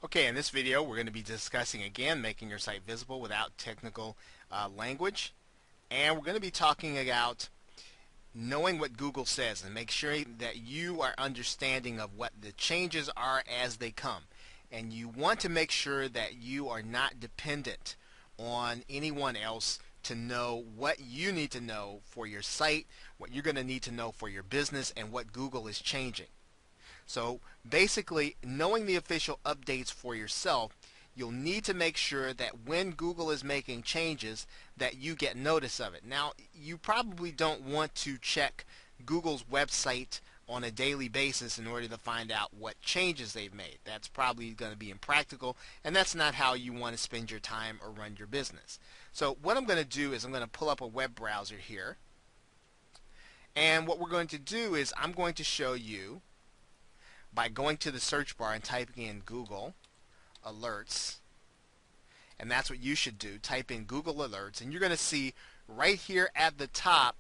Okay, in this video we're going to be discussing again making your site visible without technical language, and we're going to be talking about knowing what Google says and make sure that you are understanding of what the changes are as they come. And you want to make sure that you are not dependent on anyone else to know what you need to know for your site, what you're going to need to know for your business, and what Google is changing. So basically, knowing the official updates for yourself, you'll need to make sure that when Google is making changes that you get notice of it. Now, you probably don't want to check Google's website on a daily basis in order to find out what changes they've made. That's probably going to be impractical, and that's not how you want to spend your time or run your business. So what I'm going to do is I'm going to pull up a web browser here, and what we're going to do is I'm going to show you by going to the search bar and typing in Google Alerts, and that's what you should do. Type in Google Alerts, and you're going to see right here at the top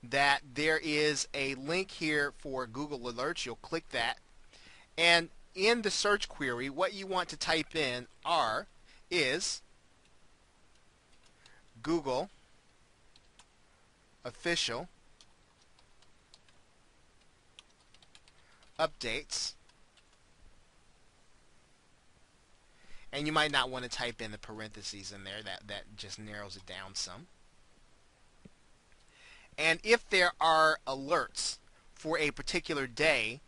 that there is a link here for Google Alerts. You'll click that, and in the search query what you want to type in is Google official updates, and you might not want to type in the parentheses in there. That just narrows it down some. And if there are alerts for a particular day,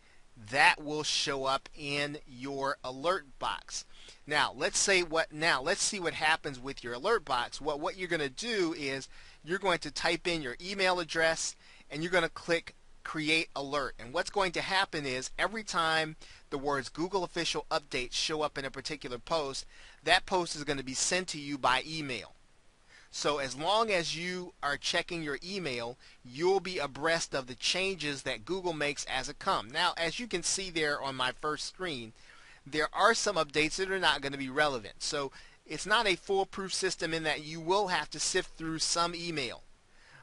that will show up in your alert box. Now let's see what happens with your alert box. What you're going to do is you're going to type in your email address and you're going to click create alert, and what's going to happen is every time the words Google official updates show up in a particular post, that post is going to be sent to you by email. So as long as you are checking your email, you'll be abreast of the changes that Google makes as it comes. Now, as you can see there on my first screen, there are some updates that are not going to be relevant. So it's not a foolproof system in that you will have to sift through some email.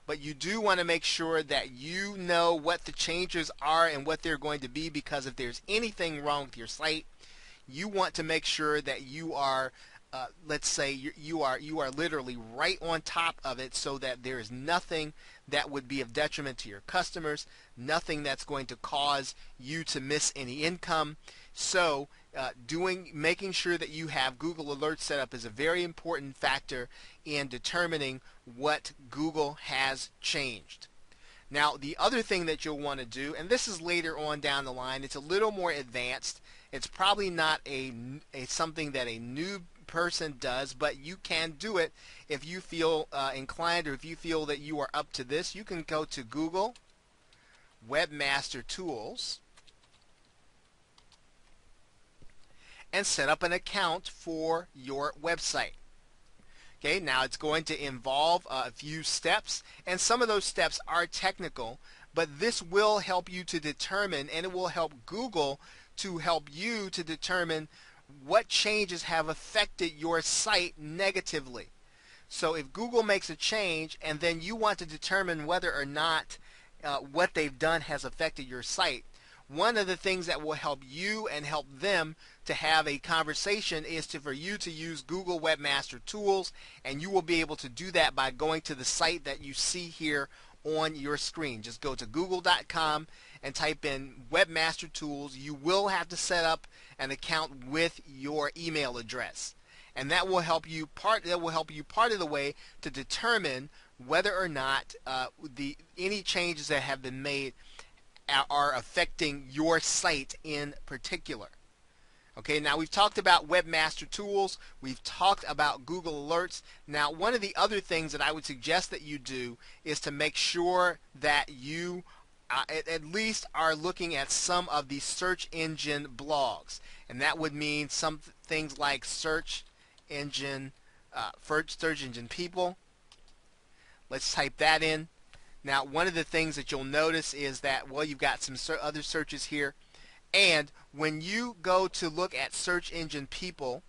But you do want to make sure that you know what the changes are and what they're going to be, because if there's anything wrong with your site, you want to make sure that you are, let's say you are literally right on top of it, so that there is nothing that would be of detriment to your customers, nothing that's going to cause you to miss any income. So making sure that you have Google Alerts set up is a very important factor in determining what Google has changed. Now, the other thing that you'll want to do, and this is later on down the line, it's a little more advanced. It's probably not something that a new person does, but you can do it if you feel inclined, or if you feel that you are up to this. You can go to Google Webmaster Tools and set up an account for your website. Okay, now it's going to involve a few steps, and some of those steps are technical, but this will help you to determine, and it will help Google to help you to determine what changes have affected your site negatively. So if Google makes a change and then you want to determine whether or not what they've done has affected your site, one of the things that will help you and help them to have a conversation is for you to use Google Webmaster Tools, and you will be able to do that by going to the site that you see here on your screen. Just go to google.com and type in Webmaster Tools. You will have to set up an account with your email address, and that will help you part of the way to determine whether or not any changes that have been made are affecting your site in particular. Okay, now we've talked about Webmaster Tools, we've talked about Google Alerts. Now, one of the other things that I would suggest that you do is to make sure that you at least are looking at some of the search engine blogs, and that would mean some things like search engine people. Let's type that in. Now, one of the things that you'll notice is that, well, you've got some other searches here, and when you go to look at search engine people,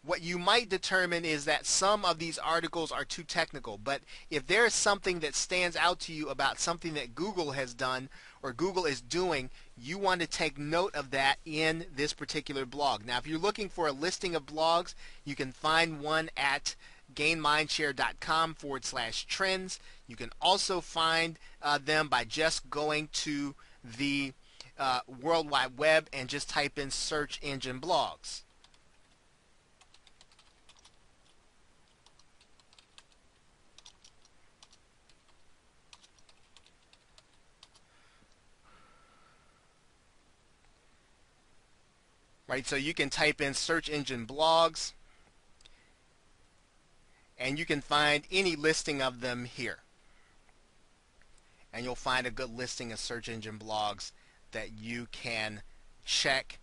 what you might determine is that some of these articles are too technical. But if there is something that stands out to you about something that Google has done or Google is doing, you want to take note of that in this particular blog. Now, if you're looking for a listing of blogs, you can find one at gainmindshare.com/trends. You can also find them by just going to the World Wide Web and just type in search engine blogs. Right, so you can type in search engine blogs and you can find any listing of them here. And you'll find a good listing of search engine blogs that you can check,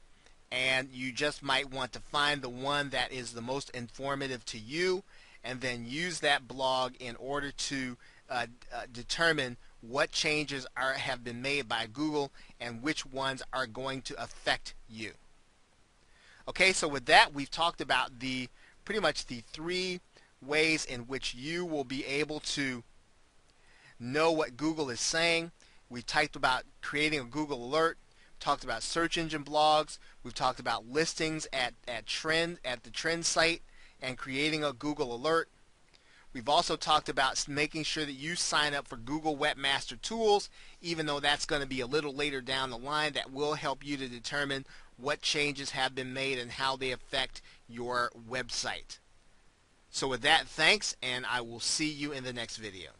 and you just might want to find the one that is the most informative to you and then use that blog in order to determine what changes have been made by Google and which ones are going to affect you. Okay, so with that, we've talked about pretty much the 3 ways in which you will be able to know what Google is saying. We talked about creating a Google alert, talked about search engine blogs, we've talked about listings at the trend site and creating a Google alert. We've also talked about making sure that you sign up for Google Webmaster Tools, even though that's going to be a little later down the line. That will help you to determine what changes have been made and how they affect your website. So with that, thanks, and I will see you in the next video.